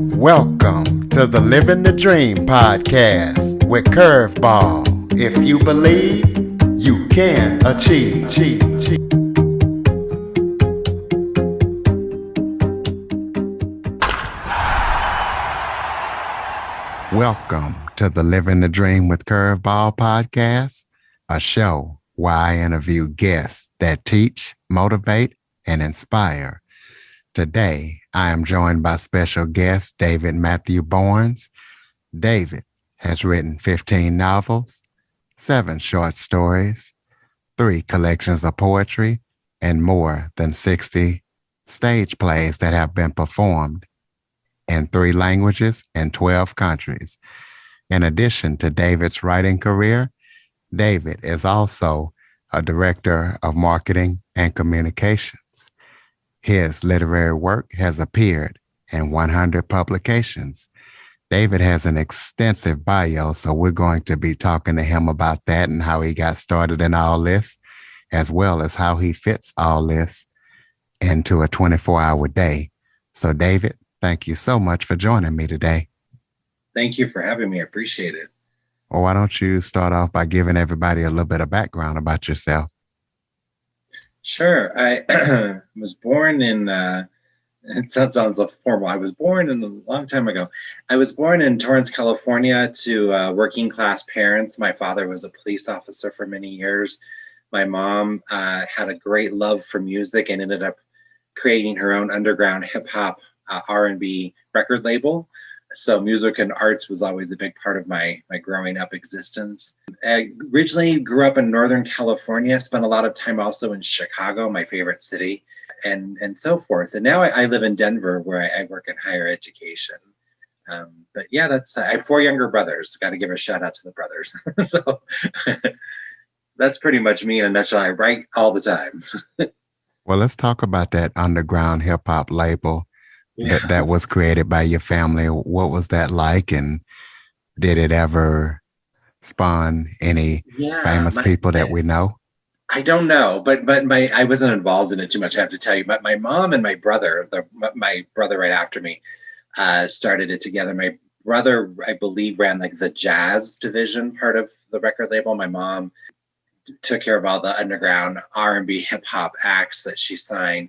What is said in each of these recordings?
Welcome to the Living the Dream podcast with Curveball. If you believe, you can achieve. Welcome to the Living the Dream with Curveball podcast, a show where I interview guests that teach, motivate, and inspire. Today, I am joined by special guest David Matthew Barnes. David has written 15 novels, 7 short stories, 3 collections of poetry, and more than 60 stage plays that have been performed in 3 languages and 12 countries. In addition to David's writing career, David is also a director of marketing and communications. His literary work has appeared in 100 publications. David has an extensive bio, so we're going to be talking to him about that and how he got started in all this, as well as how he fits all this into a 24-hour day. So, David, thank you so much for joining me today. Thank you for having me. I appreciate it. Well, why don't you start off by giving everybody a little bit of background about yourself? Sure. I was born in, it sounds formal. I was born in a long time ago. I was born in Torrance, California to working class parents. My father was a police officer for many years. My mom had a great love for music and ended up creating her own underground hip hop R&B record label. So music and arts was always a big part of my growing up existence. I originally grew up in Northern California, spent a lot of time also in Chicago, my favorite city, and so forth. And now I live in Denver where I work in higher education. But yeah, I have 4 younger brothers. Got to give a shout out to the brothers. So that's pretty much me in a nutshell. I write all the time. Well, let's talk about that underground hip hop label. Yeah. That was created by your family. What was that like? And did it ever spawn any famous people that we know? I don't know, but I wasn't involved in it too much, I have to tell you. But my mom and my brother, my brother right after me, started it together. My brother, I believe, ran like the jazz division part of the record label. My mom took care of all the underground R&B hip hop acts that she signed.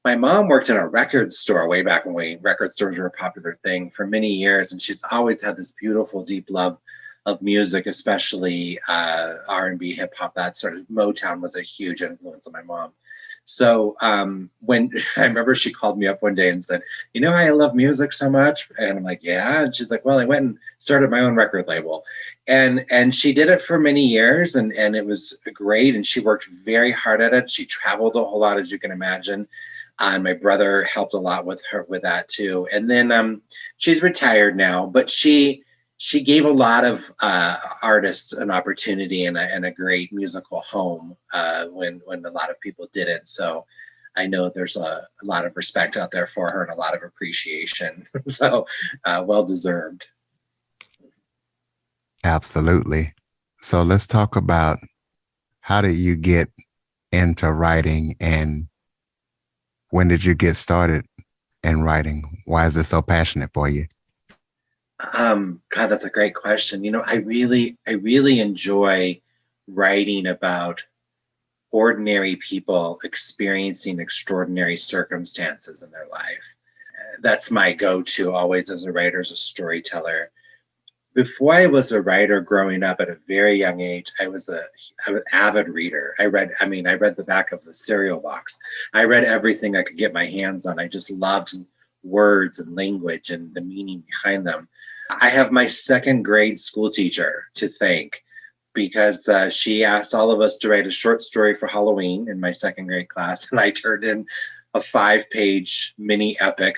My mom worked in a record store way back when record stores were a popular thing for many years. And she's always had this beautiful, deep love of music, especially R&B, hip hop. That sort of Motown was a huge influence on my mom. So when I remember she called me up one day and said, you know how I love music so much? And I'm like, yeah. And she's like, well, I went and started my own record label. And she did it for many years and it was great. And she worked very hard at it. She traveled a whole lot, as you can imagine. And my brother helped a lot with her with that too. And then she's retired now, but she gave a lot of artists an opportunity and a great musical home when a lot of people didn't. So I know there's a lot of respect out there for her and a lot of appreciation. So well deserved. Absolutely. So let's talk about how did you get into writing and when did you get started in writing? Why is it so passionate for you? God, that's a great question. You know, I really enjoy writing about ordinary people experiencing extraordinary circumstances in their life. That's my go-to always as a writer, as a storyteller. Before I was a writer growing up at a very young age, I was an avid reader. I read the back of the cereal box. I read everything I could get my hands on. I just loved words and language and the meaning behind them. I have my 2nd grade school teacher to thank because she asked all of us to write a short story for Halloween in my 2nd grade class. And I turned in a 5-page mini epic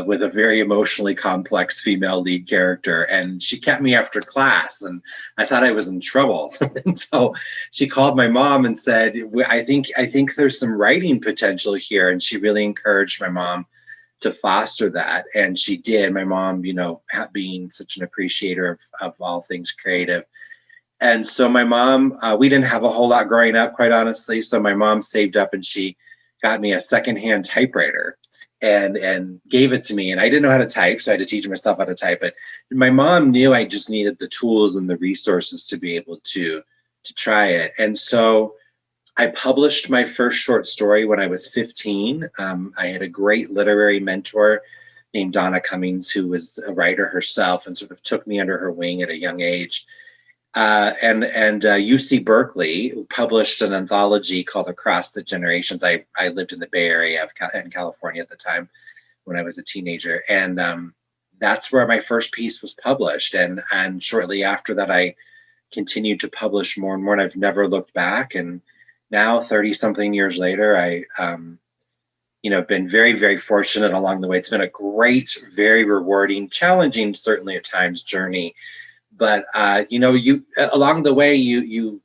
with a very emotionally complex female lead character. And she kept me after class and I thought I was in trouble. And so she called my mom and said, I think there's some writing potential here. And she really encouraged my mom to foster that. And she did. My mom, you know, being such an appreciator of all things creative. And so my mom, we didn't have a whole lot growing up, quite honestly. So my mom saved up and she got me a secondhand typewriter. and gave it to me. And I didn't know how to type, so I had to teach myself how to type it. And my mom knew I just needed the tools and the resources to be able to try it. And so I published my first short story when I was 15. I had a great literary mentor named Donna Cummings, who was a writer herself and sort of took me under her wing at a young age. And UC Berkeley published an anthology called Across the Generations. I lived in the Bay Area in California at the time when I was a teenager. And that's where my first piece was published. And shortly after that, I continued to publish more and more, and I've never looked back. And now 30 something years later, I been very, very fortunate along the way. It's been a great, very rewarding, challenging, certainly at times, journey. But you along the way, you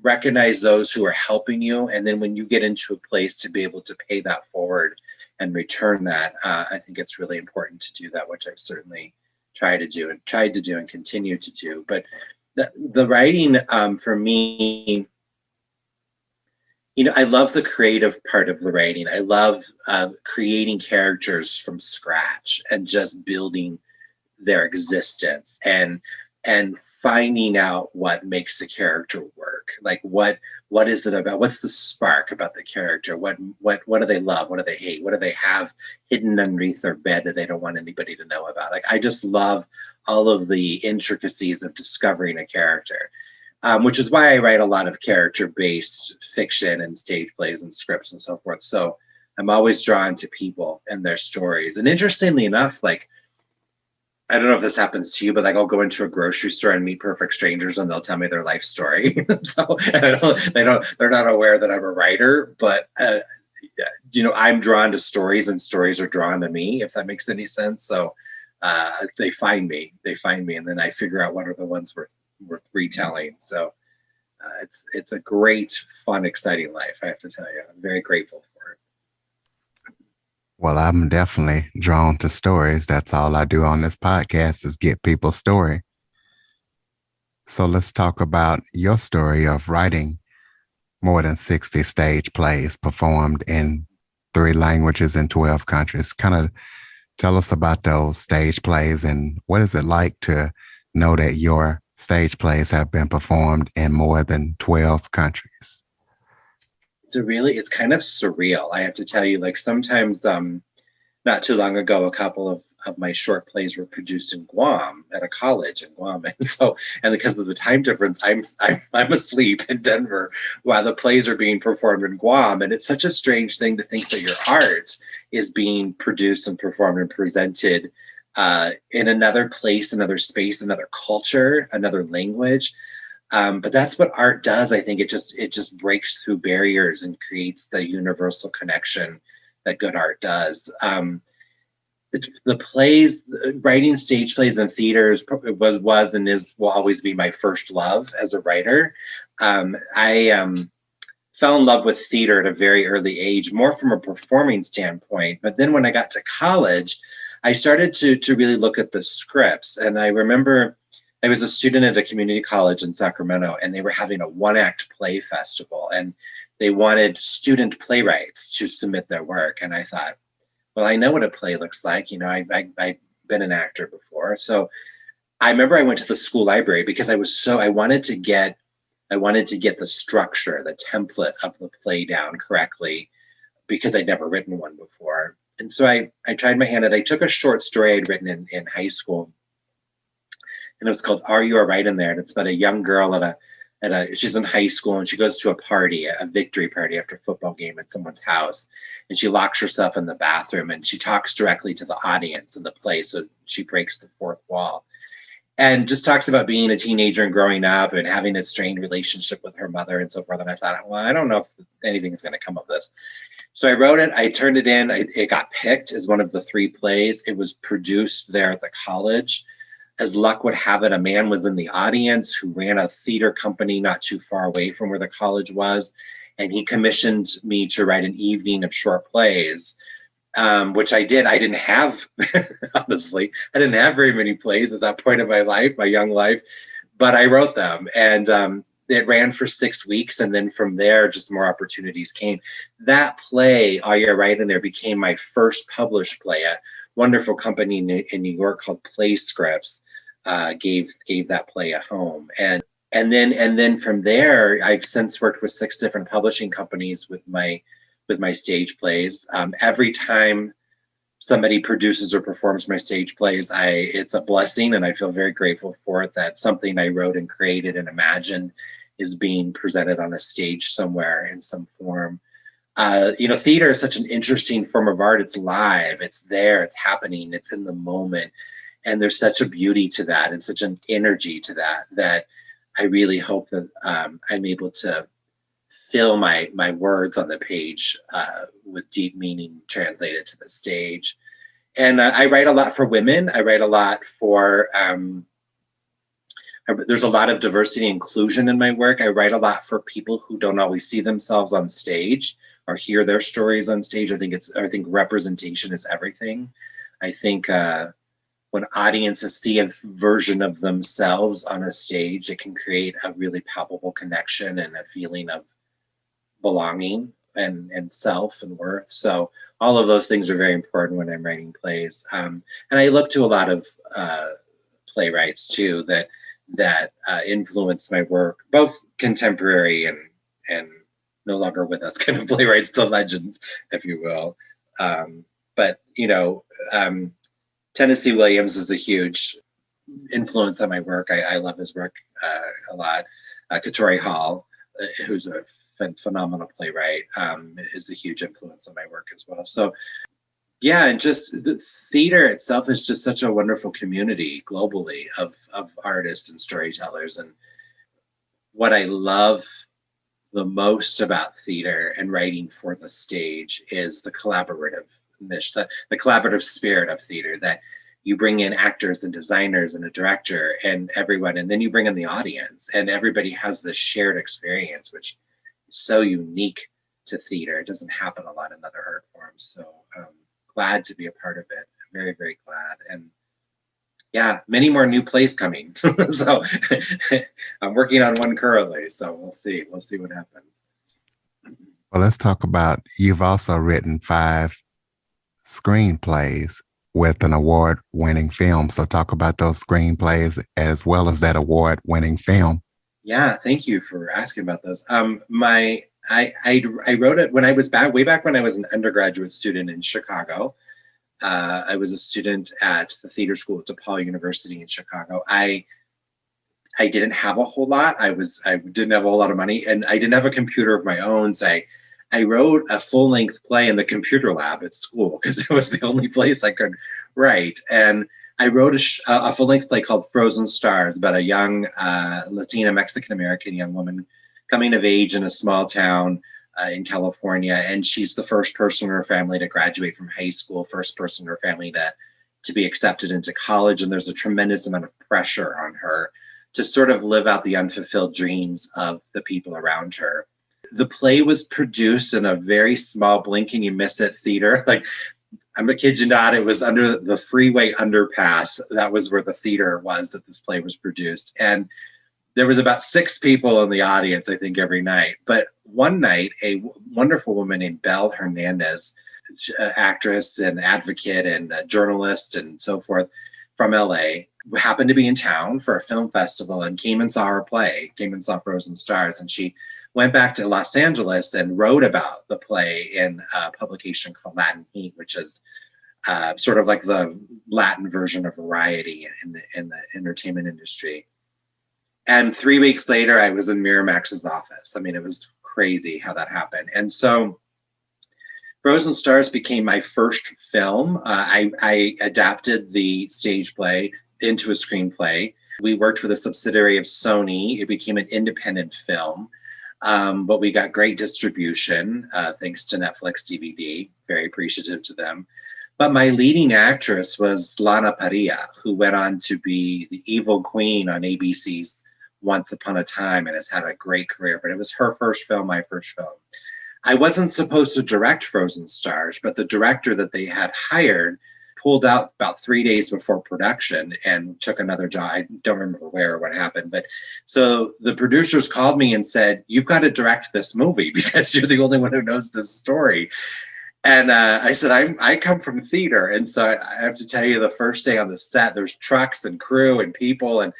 recognize those who are helping you, and then when you get into a place to be able to pay that forward and return that, I think it's really important to do that, which I've certainly tried to do and continue to do. But the writing for me, I love the creative part of the writing. I love creating characters from scratch and just building their existence and finding out what makes the character work. Like what is it about? What's the spark about the character? What do they love? What do they hate? What do they have hidden underneath their bed that they don't want anybody to know about? Like, I just love all of the intricacies of discovering a character, which is why I write a lot of character-based fiction and stage plays and scripts and so forth. So I'm always drawn to people and their stories. And interestingly enough, like, I don't know if this happens to you, but like, I'll go into a grocery store and meet perfect strangers and they'll tell me their life story. So they're not aware that I'm a writer, but I'm drawn to stories and stories are drawn to me, if that makes any sense. So they find me, and then I figure out what are the ones worth retelling. So it's a great, fun, exciting life, I have to tell you. I'm very grateful for it. Well, I'm definitely drawn to stories. That's all I do on this podcast is get people's story. So let's talk about your story of writing more than 60 stage plays performed in 3 languages in 12 countries. Kind of tell us about those stage plays and what is it like to know that your stage plays have been performed in more than 12 countries? It's kind of surreal, I have to tell you. Like, sometimes not too long ago, a couple of my short plays were produced in Guam at a college in Guam, and because of the time difference, I'm asleep in Denver while the plays are being performed in Guam. And it's such a strange thing to think that your art is being produced and performed and presented in another place, another space, another culture, another language. But that's what art does. I think it just breaks through barriers and creates the universal connection that good art does. The plays, writing stage plays in theaters was and will always be my first love as a writer. I fell in love with theater at a very early age, more from a performing standpoint. But then when I got to college, I started to really look at the scripts. And I remember I was a student at a community college in Sacramento, and they were having a 1-act play festival, and they wanted student playwrights to submit their work. And I thought, well, I know what a play looks like. I've been an actor before. So I remember I went to the school library because I wanted to get the structure, the template of the play down correctly, because I'd never written one before. And so I tried my hand at it. I took a short story I'd written in high school, and it was called Are You All Right in There? And it's about a young girl she's in high school, and she goes to a party, a victory party after a football game at someone's house. And she locks herself in the bathroom, and she talks directly to the audience in the play. So she breaks the fourth wall and just talks about being a teenager and growing up and having a strained relationship with her mother and so forth. And I thought, well, I don't know if anything's going to come of this. So I wrote it, I turned it in, it got picked as one of the 3 plays. It was produced there at the college. As luck would have it, a man was in the audience who ran a theater company not too far away from where the college was. And he commissioned me to write an evening of short plays, which I did. I didn't have, honestly, I didn't have very many plays at that point in my life, my young life, but I wrote them. And it ran for 6 weeks, and then from there, just more opportunities came. That play, Are You Right in There, became my first published play. A wonderful company in New York called Play Scripts gave that play a home, and then from there, I've since worked with 6 different publishing companies with my stage plays. Every time somebody produces or performs my stage plays, it's a blessing, and I feel very grateful for it, that something I wrote and created and imagined is being presented on a stage somewhere in some form. Theater is such an interesting form of art. It's live, it's there, it's happening, it's in the moment. And there's such a beauty to that and such an energy to that I really hope that I'm able to fill my words on the page with deep meaning translated to the stage. And I write a lot for women. I write a lot for, there's a lot of diversity and inclusion in my work. I write a lot for people who don't always see themselves on stage or hear their stories on stage. I think representation is everything. I think when audiences see a version of themselves on a stage, it can create a really palpable connection and a feeling of belonging and self and worth. So all of those things are very important when I'm writing plays. And I look to a lot of playwrights too that influence my work, both contemporary and no longer with us kind of playwrights, the legends, if you will. But Tennessee Williams is a huge influence on my work. I love his work a lot. Katori Hall, who's a phenomenal playwright, is a huge influence on my work as well. So yeah, and just the theater itself is just such a wonderful community globally of artists and storytellers. And what I love the most about theater and writing for the stage is the collaborative spirit of theater, that you bring in actors and designers and a director and everyone, and then you bring in the audience, and everybody has this shared experience, which is so unique to theater. It doesn't happen a lot in other art forms. So glad to be a part of it. I'm very, very glad. And yeah, many more new plays coming. So I'm working on one currently. So we'll see what happens. Well, let's talk about, you've also written 5 screenplays with an award-winning film. So talk about those screenplays as well as that award-winning film. Yeah, thank you for asking about those. I wrote it when I was way back when I was an undergraduate student in Chicago. I was a student at the theater school at DePaul University in Chicago. I didn't have a whole lot. I didn't have a whole lot of money, and I didn't have a computer of my own. So I wrote a full-length play in the computer lab at school because it was the only place I could write. And I wrote a full-length play called Frozen Stars about a young Latina Mexican-American young woman coming of age in a small town in California. And she's the first person in her family to graduate from high school, first person in her family to be accepted into college. And there's a tremendous amount of pressure on her to sort of live out the unfulfilled dreams of the people around her. The play was produced in a very small blink and you miss it theater. Like, I'm a kid you not, it was under the freeway underpass. That was where the theater was that this play was produced. And there was about 6 people in the audience, I think, every night. But one night, a wonderful woman named Belle Hernandez, actress and advocate and journalist and so forth from LA, happened to be in town for a film festival and came and saw our play, came and saw Frozen Stars. And she went back to Los Angeles and wrote about the play in a publication called Latin Heat, which is sort of like the Latin version of Variety in the entertainment industry. And 3 weeks later, I was in Miramax's office. I mean, it was crazy how that happened. And so Frozen Stars became my first film. I adapted the stage play into a screenplay. We worked with a subsidiary of Sony. It became an independent film, but we got great distribution thanks to Netflix DVD. Very appreciative to them. But my leading actress was Lana Parrilla, who went on to be the evil queen on ABC's Once Upon a Time and has had a great career. But it was her first film, my first film. I wasn't supposed to direct Frozen Stars, but the director that they had hired pulled out about 3 days before production and took another job. I don't remember where or what happened, but so the producers called me and said, "You've got to direct this movie because you're the only one who knows this story." And I said, I come from theater. And so I have to tell you, the first day on the set, there's trucks and crew and people. And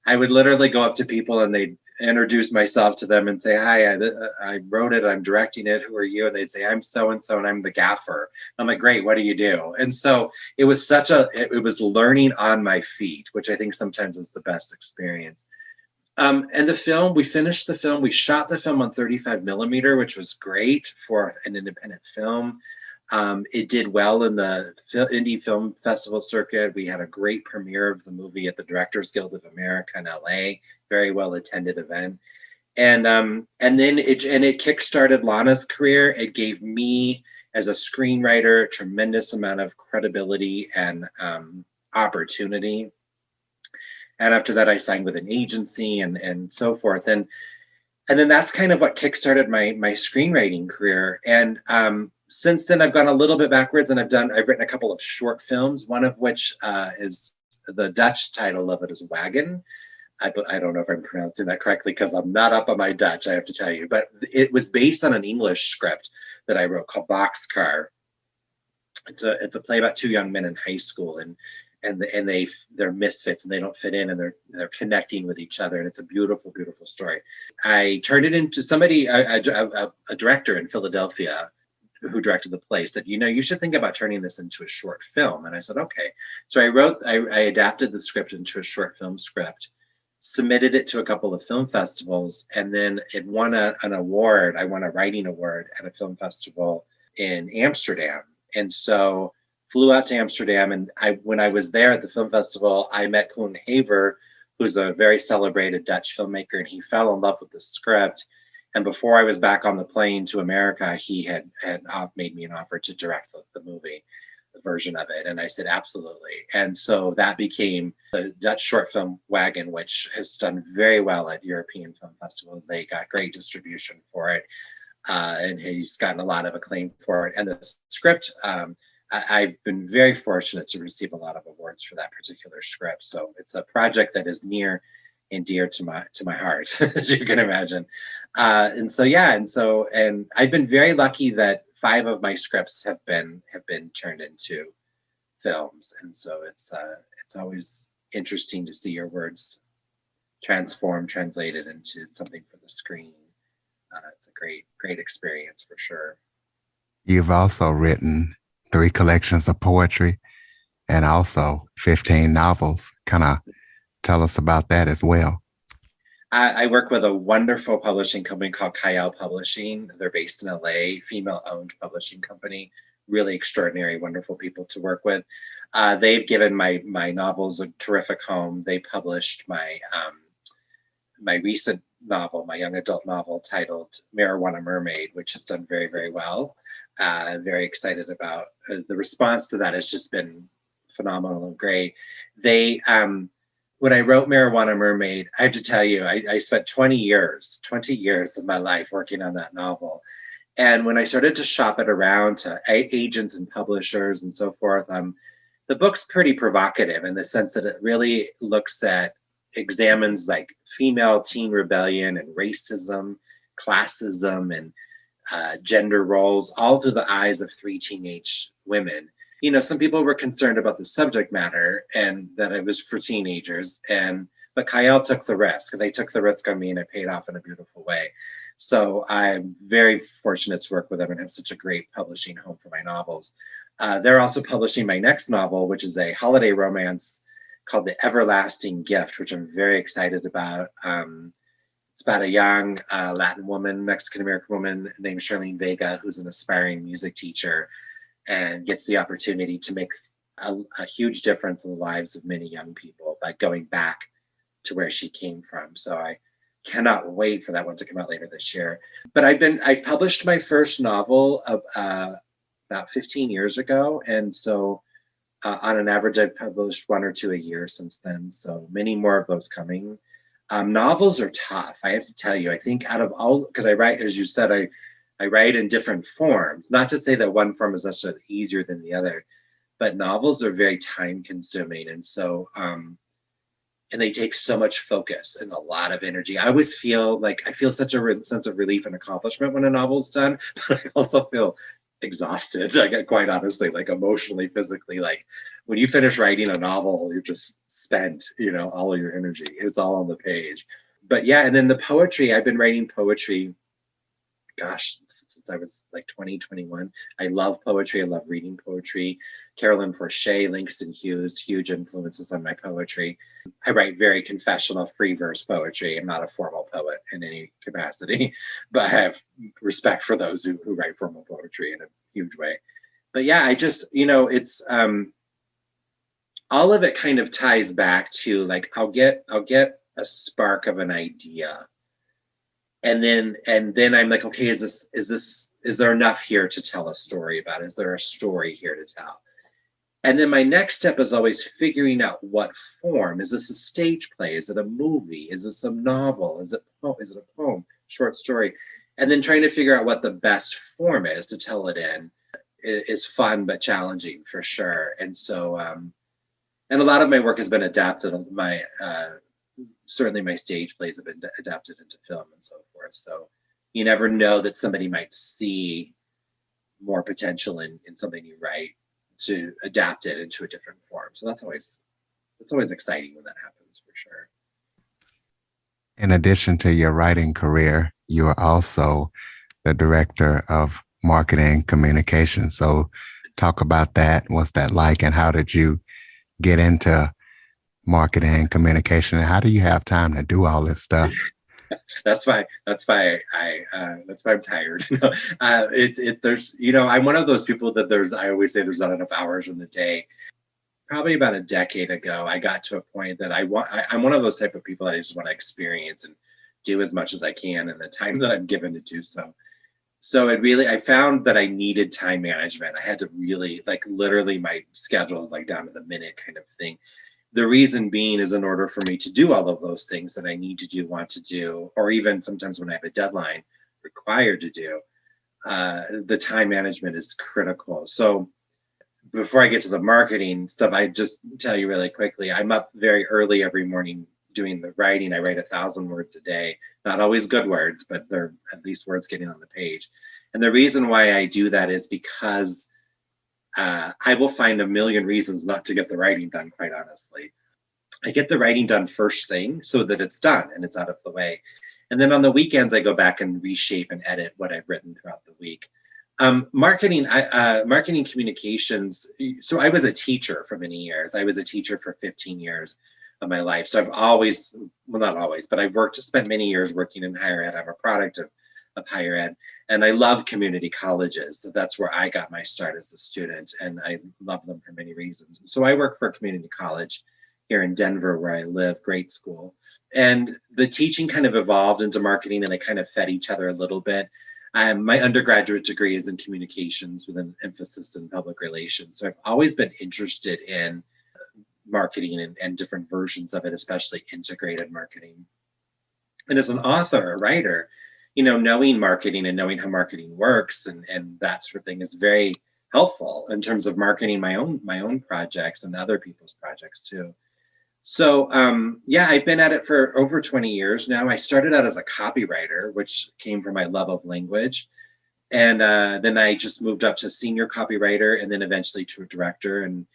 I would literally go up to people and they'd introduce myself to them and say, "Hi, I wrote it, I'm directing it. Who are you?" And they'd say, "I'm so-and-so and I'm the gaffer." I'm like, "Great, what do you do?" And so it was it was learning on my feet, which I think sometimes is the best experience. And the film, we finished the film. We shot the film on 35 millimeter, which was great for an independent film. It did well in the indie film festival circuit. We had a great premiere of the movie at the Directors Guild of America in LA, very well attended event. And then it kickstarted Lana's career. It gave me as a screenwriter a tremendous amount of credibility and opportunity. And after that, I signed with an agency and so forth. And then that's kind of what kickstarted my screenwriting career. And since then, I've gone a little bit backwards, and I've written a couple of short films. One of which is the Dutch title of it is Wagon. I don't know if I'm pronouncing that correctly because I'm not up on my Dutch, I have to tell you. But it was based on an English script that I wrote called Boxcar. It's a play about two young men in high school, and they're misfits and they don't fit in, and they're connecting with each other, and it's a beautiful, beautiful story. I turned it into somebody, a director in Philadelphia who directed the play said, "You should think about turning this into a short film." And I said, "Okay." So I adapted the script into a short film script, submitted it to a couple of film festivals, and then it won an award. I won a writing award at a film festival in Amsterdam. And so flew out to Amsterdam, and when I was there at the film festival, I met Koen Haver, who's a very celebrated Dutch filmmaker, and he fell in love with the script. And before I was back on the plane to America, he had made me an offer to direct the movie, the version of it. And I said, absolutely. And so that became the Dutch short film Wagon, which has done very well at European film festivals. They got great distribution for it. And he's gotten a lot of acclaim for it. And the script, I've been very fortunate to receive a lot of awards for that particular script. So it's a project that is near and dear to my heart, as you can imagine. And I've been very lucky that 5 of my scripts have been turned into films. And so it's always interesting to see your words translated into something for the screen. It's a great experience for sure. You've also written 3 collections of poetry and also 15 novels. Kind of tell us about that as well. I work with a wonderful publishing company called Kyle Publishing. They're based in LA, female-owned publishing company. Really extraordinary, wonderful people to work with. They've given my novels a terrific home. They published my recent novel, my young adult novel titled Marijuana Mermaid, which has done very, very well. Very excited about the response to that. Has just been phenomenal and great. When I wrote Marijuana Mermaid, I have to tell you, I spent 20 years of my life working on that novel. And when I started to shop it around to agents and publishers and so forth, the book's pretty provocative in the sense that it really examines like female teen rebellion and racism, classism, and gender roles, all through the eyes of 3 teenage women. Some people were concerned about the subject matter and that it was for teenagers, but Kyle took the risk. They took the risk on me, and it paid off in a beautiful way. So I'm very fortunate to work with them and have such a great publishing home for my novels. They're also publishing my next novel, which is a holiday romance called The Everlasting Gift, which I'm very excited about. It's about a young Latin woman, Mexican-American woman named Charlene Vega, who's an aspiring music teacher and gets the opportunity to make a huge difference in the lives of many young people by going back to where she came from. So I cannot wait for that one to come out later this year. But I published my first novel about 15 years ago. And so on an average, I've published 1 or 2 a year since then. So many more of those coming. Novels are tough, I have to tell you. I think out of all, because I write, as you said, I write in different forms. Not to say that one form is necessarily easier than the other, but novels are very time consuming. And so, and they take so much focus and a lot of energy. I always feel like I feel such a sense of relief and accomplishment when a novel's done, but I also feel exhausted. Like quite honestly, like emotionally, physically, like when you finish writing a novel, you're just spent, all of your energy. It's all on the page. But yeah, and then the poetry, I've been writing poetry, gosh, since I was like 20, 21. I love poetry. I love reading poetry. Carolyn Forche, Langston Hughes, huge influences on my poetry. I write very confessional free verse poetry. I'm not a formal poet in any capacity, but I have respect for those who write formal poetry in a huge way. But yeah, I just, it's all of it kind of ties back to like I'll get a spark of an idea, and then I'm like, okay, is there enough here to tell a story about? Is there a story here to tell? And then my next step is always figuring out what form. Is this a stage play? Is it a movie? Is this a novel? Is it a poem, short story? And then trying to figure out what the best form is to tell it in is fun but challenging for sure. And so, and a lot of my work has been adapted. Certainly my stage plays have been adapted into film and so forth. So you never know that somebody might see more potential in something you write to adapt it into a different form. So that's always exciting when that happens for sure. In addition to your writing career, you are also the director of marketing communication. So talk about that. What's that like? And how did you get into marketing and communication? And how do you have time to do all this stuff? That's why I'm tired. There's, I'm one of those people that I always say there's not enough hours in the day. Probably about a decade ago, I got to a point that I'm one of those type of people that I just want to experience and do as much as I can in the time that I'm given to do so. So I found that I needed time management. I had to really, like, literally my schedule is like down to the minute kind of thing. The reason being is in order for me to do all of those things that I need to do, want to do, or even sometimes when I have a deadline required to do, the time management is critical. So before I get to the marketing stuff, I just tell you really quickly, I'm up very early every morning doing the writing. I write 1,000 words a day, not always good words, but they're at least words getting on the page. And the reason why I do that is because I will find a million reasons not to get the writing done, quite honestly. I get the writing done first thing so that it's done and it's out of the way. And then on the weekends, I go back and reshape and edit what I've written throughout the week. Marketing communications. So I was a teacher for many years. I was a teacher for 15 years of my life. So I've always, well, not always, but I've spent many years working in higher ed. I'm a product of higher ed. And I love community colleges. So that's where I got my start as a student. And I love them for many reasons. So I work for a community college here in Denver where I live, great school. And the teaching kind of evolved into marketing and they kind of fed each other a little bit. My undergraduate degree is in communications with an emphasis in public relations. So I've always been interested in marketing and different versions of it, especially integrated marketing. And as an author, a writer, knowing marketing and knowing how marketing works and that sort of thing is very helpful in terms of marketing my own projects and other people's projects too. So I've been at it for over 20 years now. I started out as a copywriter, which came from my love of language. And then I just moved up to senior copywriter and then eventually to a director, and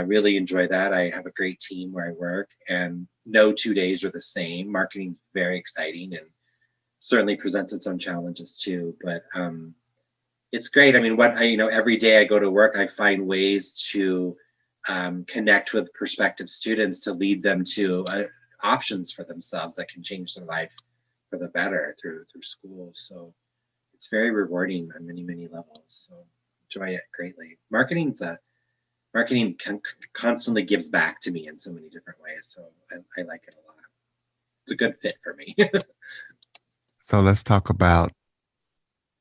really enjoy that. I have a great team where I work and no 2 days are the same. Marketing is very exciting and certainly presents its own challenges too, but it's great. I mean, every day I go to work, I find ways to connect with prospective students to lead them to options for themselves that can change their life for the better through school. So it's very rewarding on many, many levels. So enjoy it greatly. Marketing constantly gives back to me in so many different ways. So I like it a lot. It's a good fit for me. So let's talk about,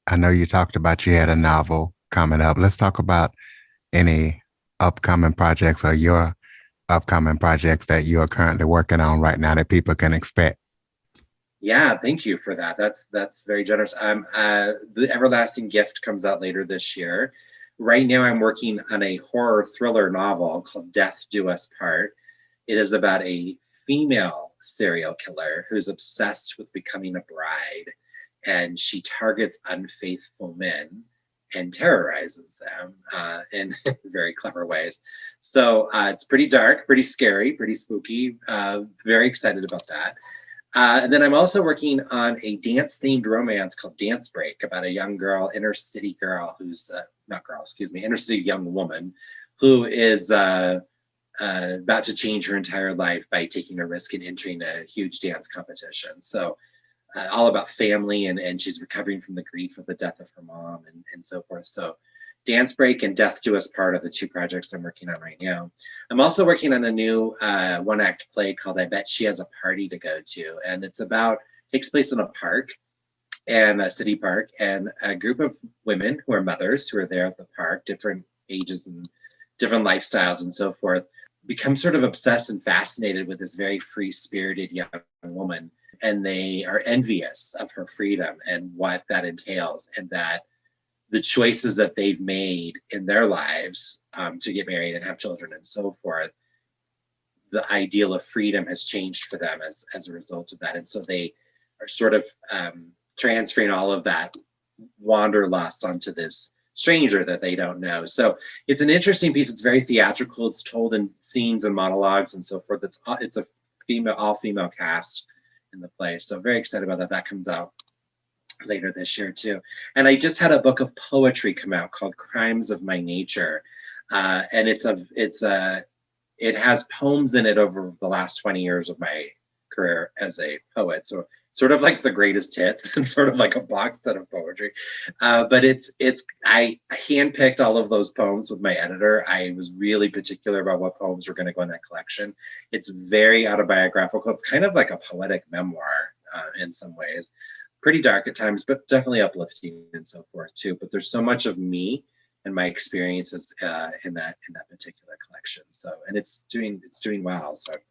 I know you talked about you had a novel coming up. Let's talk about any upcoming projects or your upcoming projects that you are currently working on right now that people can expect. Yeah, thank you for that. That's very generous. The Everlasting Gift comes out later this year, Right now, I'm working on a horror thriller novel called Death Do Us Part. It is about a female serial killer who's obsessed with becoming a bride, and she targets unfaithful men and terrorizes them in very clever ways. So it's pretty dark, pretty scary, pretty spooky. Very excited about that. And then I'm also working on a dance-themed romance called Dance Break about a young girl, inner city girl, who's not girl, excuse me, inner city young woman who is about to change her entire life by taking a risk and entering a huge dance competition. So all about family, and she's recovering from the grief of the death of her mom and so forth. So Dance Break and Death Do Us Part are the two projects I'm working on right now. I'm also working on a new one-act play called I Bet She Has a Party to Go To. And it's about, takes place in a park, and a city park, and a group of women who are mothers who are there at the park, different ages and different lifestyles and so forth, become sort of obsessed and fascinated with this very free-spirited young woman. And they are envious of her freedom and what that entails, and that the choices that they've made in their lives to get married and have children and so forth, the ideal of freedom has changed for them as a result of that. And so they are sort of transferring all of that wanderlust onto this stranger that they don't know. So it's an interesting piece. It's very theatrical. It's told in scenes and monologues and so forth. It's a all female cast in the play. So very excited about that. That comes out later this year too. And I just had a book of poetry come out called Crimes of My Nature. And it has poems in it over the last 20 years of my career as a poet. So sort of like the greatest hits and sort of like a box set of poetry. But I handpicked all of those poems with my editor. I was really particular about what poems were going to go in that collection. It's very autobiographical. It's kind of like a poetic memoir in some ways. Pretty dark at times, but definitely uplifting and so forth too. But there's so much of me and my experiences in that particular collection. So, and it's doing well. So I'm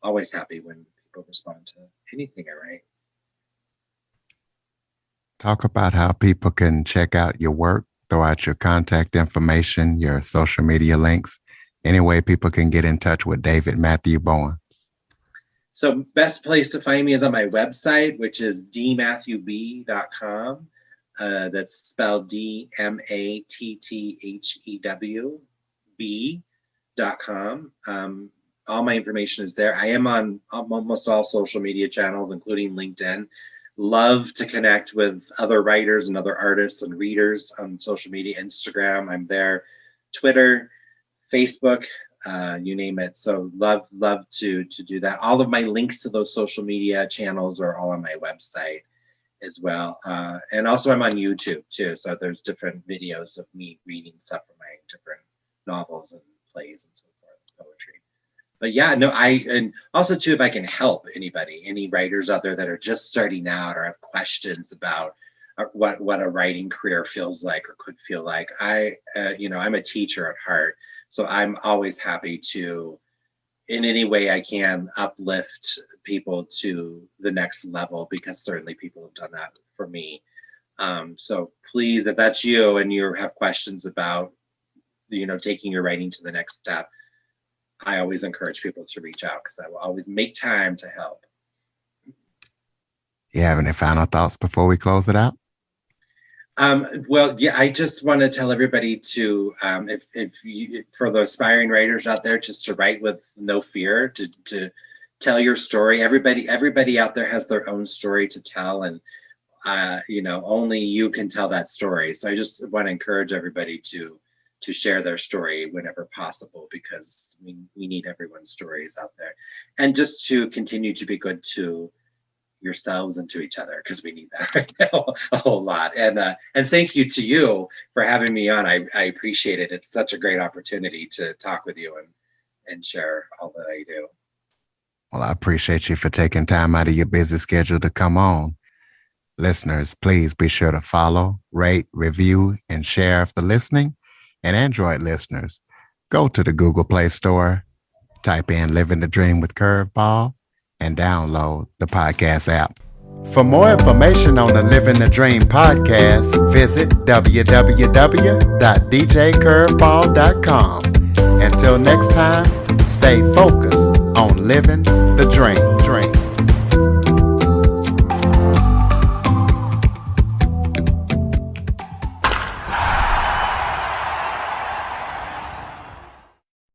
always happy when people respond to anything I write. Talk about how people can check out your work, throw out your contact information, your social media links, any way people can get in touch with David Matthew Bowens. So best place to find me is on my website, which is dmatthewb.com. That's spelled DMATTHEW B.com. All my information is there. I am on almost all social media channels, including LinkedIn. Love to connect with other writers and other artists and readers on social media. Instagram, I'm there. Twitter, Facebook, you name it. So love to do that. All of my links to those social media channels are all on my website as well. And also I'm on YouTube too. So there's different videos of me reading stuff from my different novels and plays and so forth, poetry. But yeah, no, and also too, if I can help anybody, any writers out there that are just starting out or have questions about what a writing career feels like or could feel like, I'm a teacher at heart. So I'm always happy to, in any way I can, uplift people to the next level, because certainly people have done that for me. So please, if that's you and you have questions about, taking your writing to the next step, I always encourage people to reach out, because I will always make time to help. You have any final thoughts before we close it out? Well, yeah, I just want to tell everybody to, for the aspiring writers out there, just to write with no fear, to tell your story. Everybody out there has their own story to tell, and only you can tell that story. So I just want to encourage everybody to share their story whenever possible, because we need everyone's stories out there, and just to continue to be good to yourselves and to each other, because we need that right now a whole lot. And thank you to you for having me on. I appreciate it. It's such a great opportunity to talk with you and share all that I do. Well, I appreciate you for taking time out of your busy schedule to come on. Listeners, please be sure to follow, rate, review, and share after listening. And Android listeners, go to the Google Play Store, type in Living the Dream with Curveball, and download the podcast app. For more information on the Living the Dream podcast, visit www.djcurveball.com. Until next time, stay focused on living the dream.